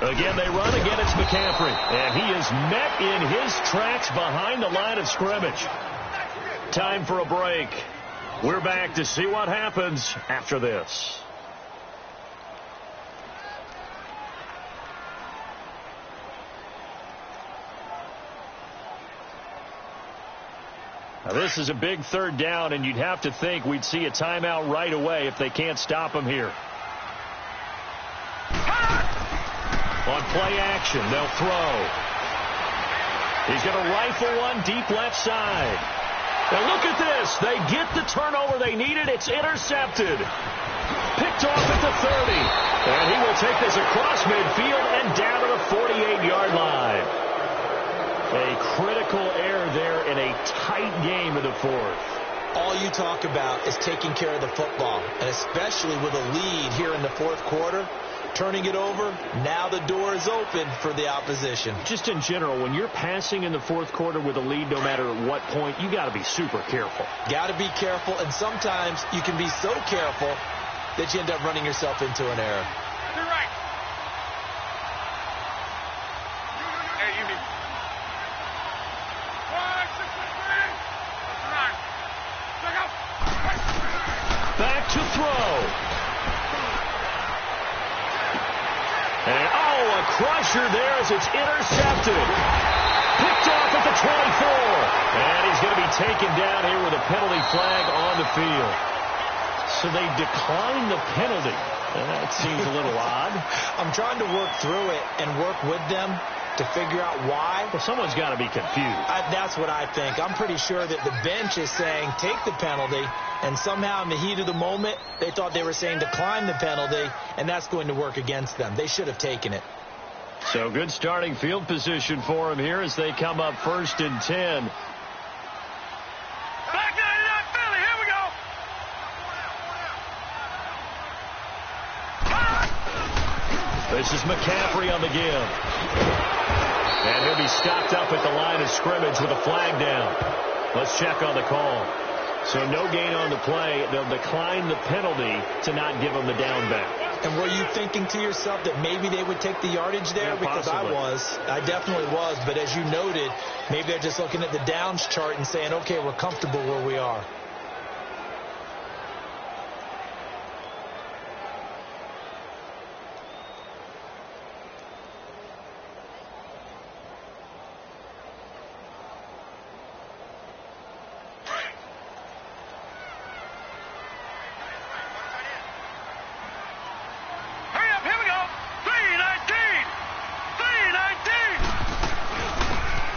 Again, they run. Again, it's McCaffrey. And he is met in his tracks behind the line of scrimmage. Time for a break. We're back to see what happens after this. Now, this is a big 3rd down, and you'd have to think we'd see a timeout right away if they can't stop him here. On play action, they'll throw. He's going to rifle one deep left side. Now look at this. They get the turnover they needed. It's intercepted. Picked off at the 30. And he will take this across midfield and down to the 48-yard line. A critical error there in a tight game in the 4th. All you talk about is taking care of the football, and especially with a lead here in the 4th quarter. Turning it over, now the door is open for the opposition. Just in general, when you're passing in the 4th quarter with a lead, no matter at what point, you got to be super careful. Got to be careful, and sometimes you can be so careful that you end up running yourself into an error. You're right. Hey, you mean 1, 6, 3. Check out. Back to throw. And, a crusher there as it's intercepted. Picked off at the 24. And he's going to be taken down here with a penalty flag on the field. So they decline the penalty. That seems a little odd. I'm trying to work through it and work with them to figure out why. Well, someone's got to be confused. That's what I think. I'm pretty sure that the bench is saying take the penalty, and somehow in the heat of the moment, they thought they were saying decline the penalty, and that's going to work against them. They should have taken it. So good starting field position for them here as they come up 1st and 10. Back 99 Philly, here we go. This is McCaffrey on the give. And he'll be stopped up at the line of scrimmage with a flag down. Let's check on the call. So no gain on the play. They'll decline the penalty to not give them the down back. And were you thinking to yourself that maybe they would take the yardage there? Yeah, because possibly. I definitely was. But as you noted, maybe they're just looking at the downs chart and saying, okay, we're comfortable where we are.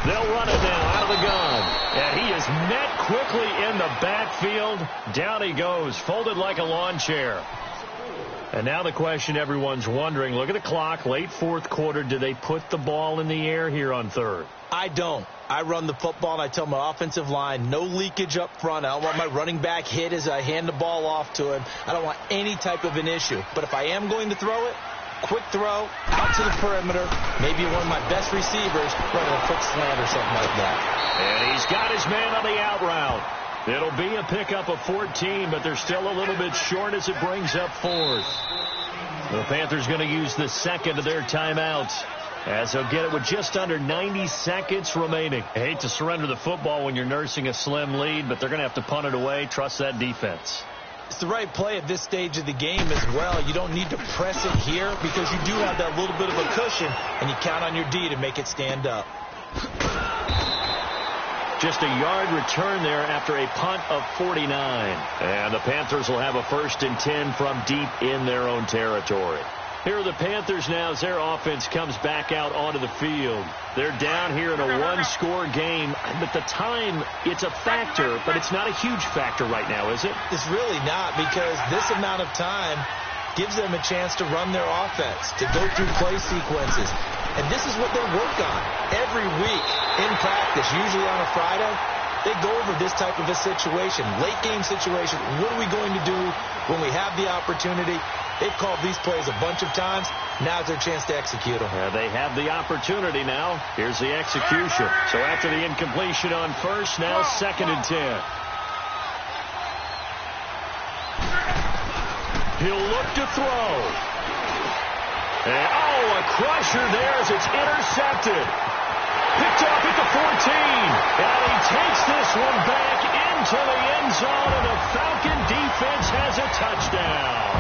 They'll run it now out of the gun. And he is met quickly in the backfield. Down he goes, folded like a lawn chair. And now the question everyone's wondering, look at the clock, late 4th quarter. Do they put the ball in the air here on 3rd? I don't. I run the football, and I tell my offensive line, no leakage up front. I don't want my running back hit as I hand the ball off to him. I don't want any type of an issue. But if I am going to throw it, quick throw out to the perimeter. Maybe one of my best receivers running a quick slant or something like that. And he's got his man on the out route. It'll be a pickup of 14, but they're still a little bit short as it brings up fourth. The Panthers going to use the second of their timeouts, as they'll get it with just under 90 seconds remaining. I hate to surrender the football when you're nursing a slim lead, but they're going to have to punt it away. Trust that defense. It's the right play at this stage of the game as well. You don't need to press it here because you do have that little bit of a cushion, and you count on your D to make it stand up. Just a yard return there after a punt of 49. And the Panthers will have a 1st and 10 from deep in their own territory. Here are the Panthers now as their offense comes back out onto the field. They're down here in a one-score game. But the time, it's a factor, but it's not a huge factor right now, is it? It's really not, because this amount of time gives them a chance to run their offense, to go through play sequences. And this is what they work on every week in practice, usually on a Friday. They go over this type of a situation, late game situation. What are we going to do when we have the opportunity? They've called these plays a bunch of times. Now's their chance to execute them. They have the opportunity now. Here's the execution. So after the incompletion on first, now 2nd and 10. He'll look to throw. And, a crusher there as it's intercepted. Picked off at the 14. And he takes this one back into the end zone, and the Falcon defense has a touchdown.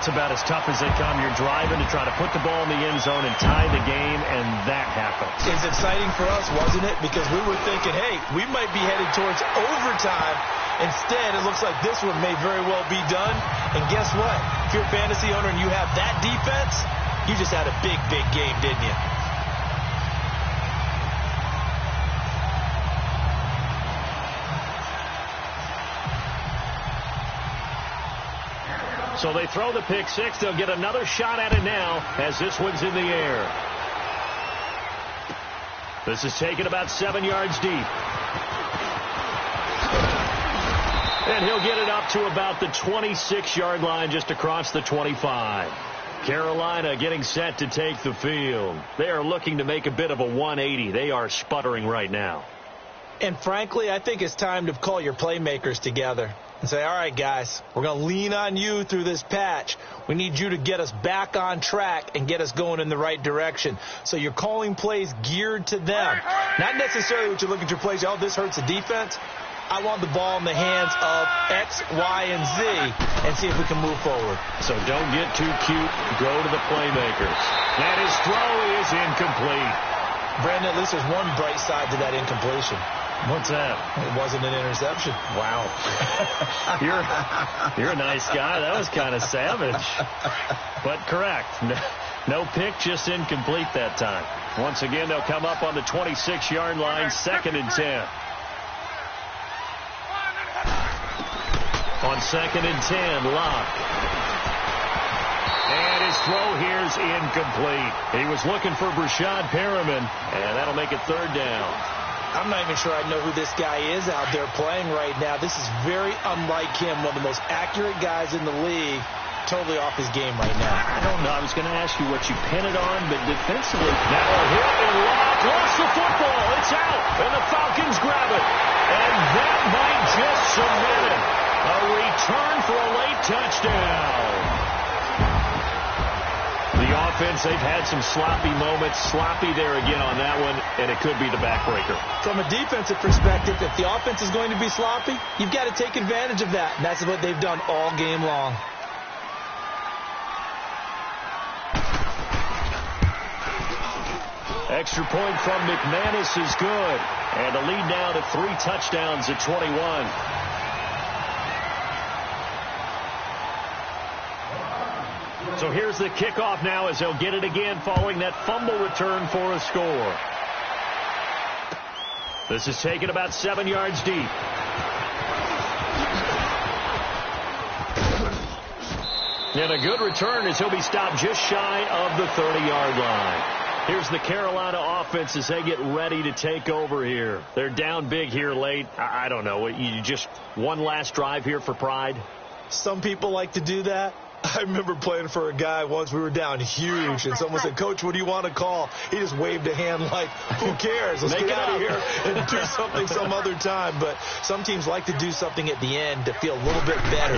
That's about as tough as they come. You're driving to try to put the ball in the end zone and tie the game, and that happens. It's exciting for us, wasn't it? Because we were thinking, hey, we might be headed towards overtime. Instead, it looks like this one may very well be done. And guess what? If you're a fantasy owner and you have that defense, you just had a big, big game, didn't you? So they throw the pick six. They'll get another shot at it now as this one's in the air. This is taken about 7 yards deep. And he'll get it up to about the 26-yard line, just across the 25. Carolina getting set to take the field. They are looking to make a bit of a 180. They are sputtering right now. And frankly, I think it's time to call your playmakers together and say, all right, guys, we're going to lean on you through this patch. We need you to get us back on track and get us going in the right direction. So you're calling plays geared to them. Not necessarily what you're looking to plays, oh, this hurts the defense. I want the ball in the hands of X, Y, and Z and see if we can move forward. So don't get too cute. Go to the playmakers. And his throw is incomplete. Brandon, at least there's one bright side to that incompletion. What's that? It wasn't an interception. Wow. You're a nice guy. That was kind of savage. But correct. No pick, just incomplete that time. Once again, they'll come up on the 26-yard line, 2nd and 10. On 2nd and 10, Locke. And his throw here is incomplete. He was looking for Brashad Perriman, and that'll make it 3rd down. I'm not even sure I know who this guy is out there playing right now. This is very unlike him, one of the most accurate guys in the league. Totally off his game right now. I don't know. I was going to ask you what you pin it on, but defensively. Now a hit, and Locke lost the football. It's out, and the Falcons grab it. And that might just cement it. A return for a late touchdown. The offense, they've had some sloppy moments. Sloppy there again on that one, and it could be the backbreaker. From a defensive perspective, if the offense is going to be sloppy, you've got to take advantage of that. And that's what they've done all game long. Extra point from McManus is good. And the lead now to 3 touchdowns at 21. So here's the kickoff now as they'll get it again following that fumble return for a score. This is taken about 7 yards deep. And a good return as he'll be stopped just shy of the 30-yard line. Here's the Carolina offense as they get ready to take over here. They're down big here late. I don't know. You just one last drive here for pride? Some people like to do that. I remember playing for a guy once. We were down huge, and someone said, "Coach, what do you want to call?" He just waved a hand like, "Who cares? Let's get out of here and do something some other time." But some teams like to do something at the end to feel a little bit better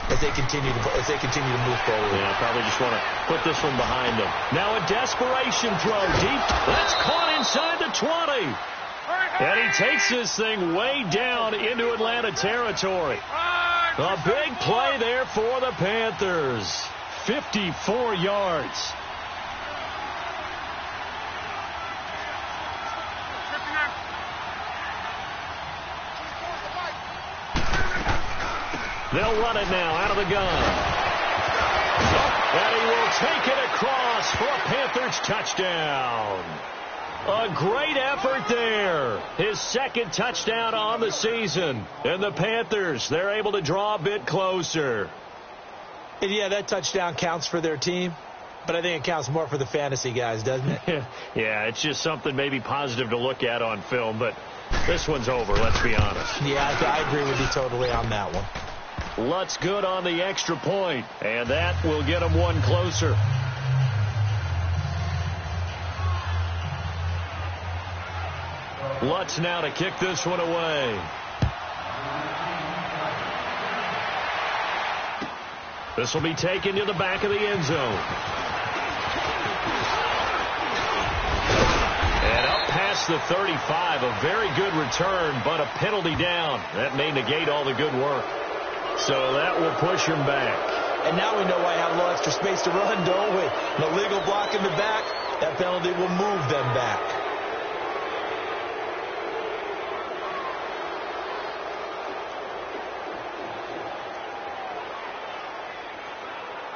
as they continue to move forward. Yeah, probably just want to put this one behind them. Now a desperation throw deep. That's caught inside the 20. And he takes this thing way down into Atlanta territory. A big play there for the Panthers. 54 yards. They'll run it now out of the gun. And he will take it across for a Panthers touchdown. A great effort there. His second touchdown on the season. And the Panthers, they're able to draw a bit closer. And yeah, that touchdown counts for their team, but I think it counts more for the fantasy guys, doesn't it? Yeah, it's just something maybe positive to look at on film, but this one's over, let's be honest. Yeah, I agree with you totally on that one. Lutz good on the extra point, and that will get them one closer. Lutz now to kick this one away. This will be taken to the back of the end zone. And up past the 35, a very good return, but a penalty down. That may negate all the good work. So that will push him back. And now we know why I have a little extra space to run, don't we? An illegal block in the back, that penalty will move them back.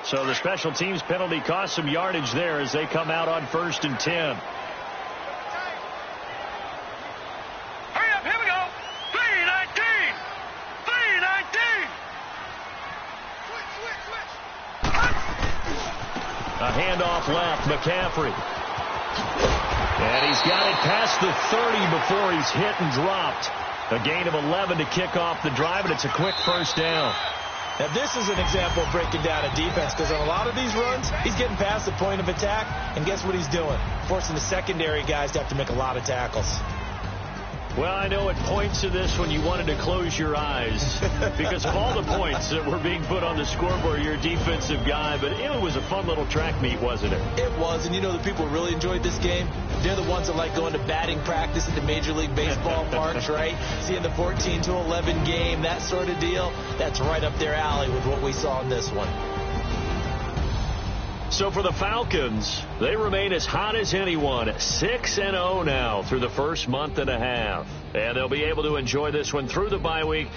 So the special teams penalty cost some yardage there as they come out on 1st and 10. Hurry up, here we go. 3-19. 3-19. Switch. A handoff left, McCaffrey. And he's got it past the 30 before he's hit and dropped. A gain of 11 to kick off the drive, and it's a quick first down. Now, this is an example of breaking down a defense, because on a lot of these runs, he's getting past the point of attack, and guess what he's doing? Forcing the secondary guys to have to make a lot of tackles. Well, I know at points of this when you wanted to close your eyes because of all the points that were being put on the scoreboard. You're a defensive guy, but it was a fun little track meet, wasn't it? It was, and you know the people who really enjoyed this game? They're the ones that like going to batting practice at the Major League Baseball parks, right? Seeing the 14-11 game, that sort of deal. That's right up their alley with what we saw in this one. So for the Falcons, they remain as hot as anyone, 6-0 now through the first month and a half. And they'll be able to enjoy this one through the bye week.